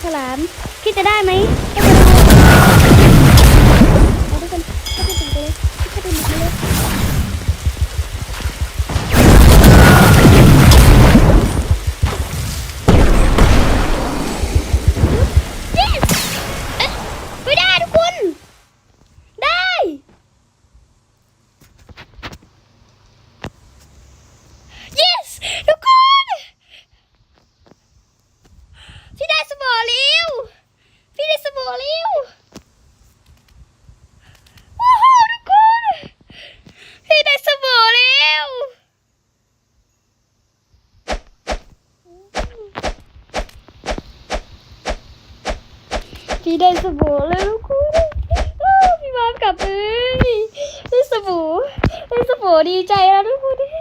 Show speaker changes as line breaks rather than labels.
ฉลามพี่จะได้ไหมเอาทุกคนเข้าไปถึงเลยเข้าไปหมดเลยไม่ได้ทุกคนได้ yes ทุกคนพี่ได้สมอเร็วพี่ได้สมอเร็วโอ้โหทุกคนพี่ได้สมอเร็วพี่ได้สบู่แล้วทุกคนพี่มากลับเลยได้สบู่ดีใจแล้วทุกคน